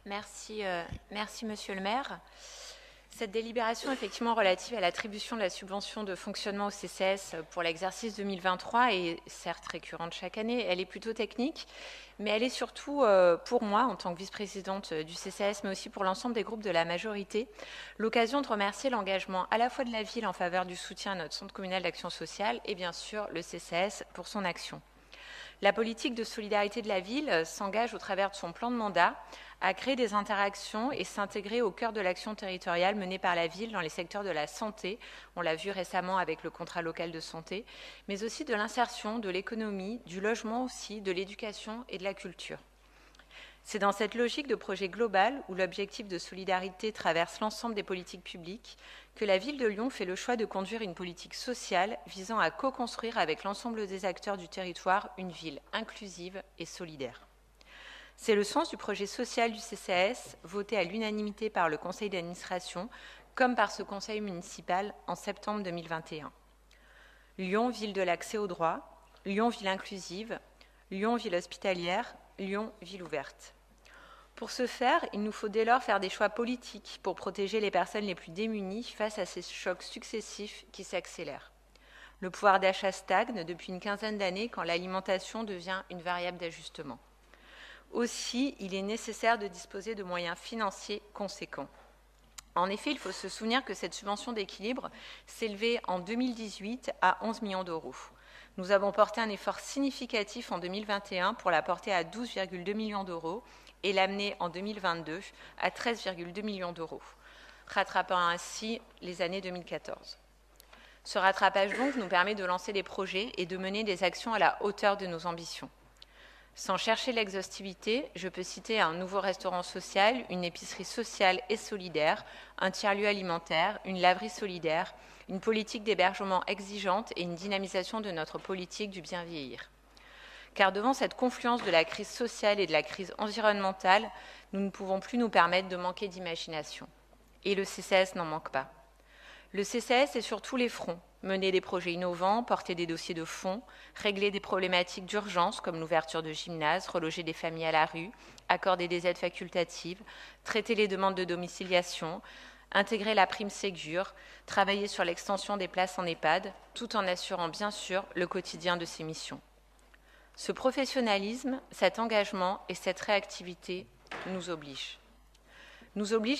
Merci, Monsieur le maire. Cette délibération, effectivement, relative à l'attribution de la subvention de fonctionnement au CCS pour l'exercice 2023 est certes récurrente chaque année. Elle est plutôt technique, mais elle est surtout, pour moi, en tant que vice-présidente du CCS, mais aussi pour l'ensemble des groupes de la majorité, l'occasion de remercier l'engagement à la fois de la ville en faveur du soutien à notre centre communal d'action sociale et bien sûr le CCS pour son action. La politique de solidarité de la ville s'engage au travers de son plan de mandat à créer des interactions et s'intégrer au cœur de l'action territoriale menée par la ville dans les secteurs de la santé, on l'a vu récemment avec le contrat local de santé, mais aussi de l'insertion, de l'économie, du logement aussi, de l'éducation et de la culture. C'est dans cette logique de projet global où l'objectif de solidarité traverse l'ensemble des politiques publiques que la ville de Lyon fait le choix de conduire une politique sociale visant à co-construire avec l'ensemble des acteurs du territoire une ville inclusive et solidaire. C'est le sens du projet social du CCAS, voté à l'unanimité par le conseil d'administration, comme par ce conseil municipal en septembre 2021. Lyon, ville de l'accès au droit, Lyon, ville inclusive, Lyon, ville hospitalière, Lyon, ville ouverte. Pour ce faire, il nous faut dès lors faire des choix politiques pour protéger les personnes les plus démunies face à ces chocs successifs qui s'accélèrent. Le pouvoir d'achat stagne depuis une quinzaine d'années quand l'alimentation devient une variable d'ajustement. Aussi, il est nécessaire de disposer de moyens financiers conséquents. En effet, il faut se souvenir que cette subvention d'équilibre s'élevait en 2018 à 11 millions d'euros. Nous avons porté un effort significatif en 2021 pour la porter à 12,2 millions d'euros et l'amener en 2022 à 13,2 millions d'euros, rattrapant ainsi les années 2014. Ce rattrapage donc nous permet de lancer des projets et de mener des actions à la hauteur de nos ambitions. Sans chercher l'exhaustivité, je peux citer un nouveau restaurant social, une épicerie sociale et solidaire, un tiers-lieu alimentaire, une laverie solidaire, une politique d'hébergement exigeante et une dynamisation de notre politique du bien vieillir. Car devant cette confluence de la crise sociale et de la crise environnementale, nous ne pouvons plus nous permettre de manquer d'imagination. Et le CCAS n'en manque pas. Le CCAS est sur tous les fronts. Mener des projets innovants, porter des dossiers de fond, régler des problématiques d'urgence comme l'ouverture de gymnases, reloger des familles à la rue, accorder des aides facultatives, traiter les demandes de domiciliation, intégrer la prime Ségur, travailler sur l'extension des places en EHPAD, tout en assurant bien sûr le quotidien de ces missions. Ce professionnalisme, cet engagement et cette réactivité nous obligent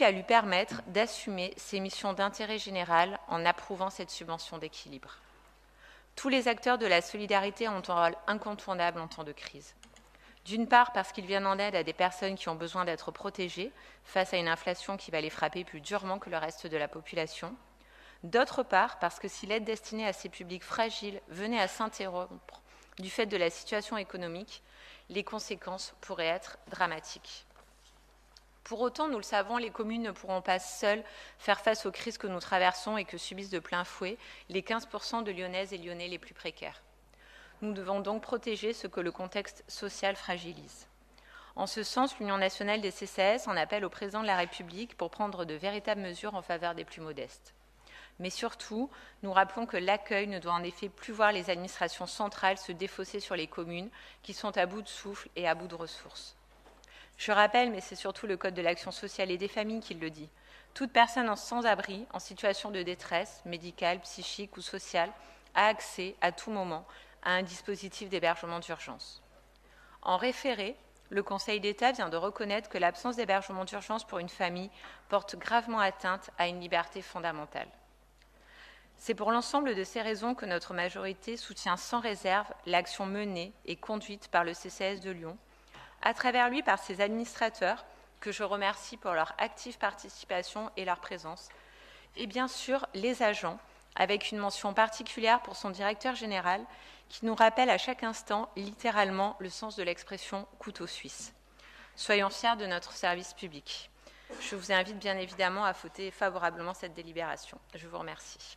à lui permettre d'assumer ses missions d'intérêt général en approuvant cette subvention d'équilibre. Tous les acteurs de la solidarité ont un rôle incontournable en temps de crise. D'une part parce qu'ils viennent en aide à des personnes qui ont besoin d'être protégées face à une inflation qui va les frapper plus durement que le reste de la population. D'autre part parce que si l'aide destinée à ces publics fragiles venait à s'interrompre du fait de la situation économique, les conséquences pourraient être dramatiques. Pour autant, nous le savons, les communes ne pourront pas seules faire face aux crises que nous traversons et que subissent de plein fouet les 15% de Lyonnaises et Lyonnais les plus précaires. Nous devons donc protéger ce que le contexte social fragilise. En ce sens, l'Union nationale des CCAS en appelle au président de la République pour prendre de véritables mesures en faveur des plus modestes. Mais surtout, nous rappelons que l'accueil ne doit en effet plus voir les administrations centrales se défausser sur les communes qui sont à bout de souffle et à bout de ressources. Je rappelle, mais c'est surtout le Code de l'action sociale et des familles qui le dit, toute personne sans-abri, en situation de détresse médicale, psychique ou sociale, a accès à tout moment à un dispositif d'hébergement d'urgence. En référé, le Conseil d'État vient de reconnaître que l'absence d'hébergement d'urgence pour une famille porte gravement atteinte à une liberté fondamentale. C'est pour l'ensemble de ces raisons que notre majorité soutient sans réserve l'action menée et conduite par le CCAS de Lyon, à travers lui par ses administrateurs, que je remercie pour leur active participation et leur présence, et bien sûr les agents, avec une mention particulière pour son directeur général, qui nous rappelle à chaque instant littéralement le sens de l'expression « couteau suisse ». Soyons fiers de notre service public. Je vous invite bien évidemment à voter favorablement cette délibération. Je vous remercie.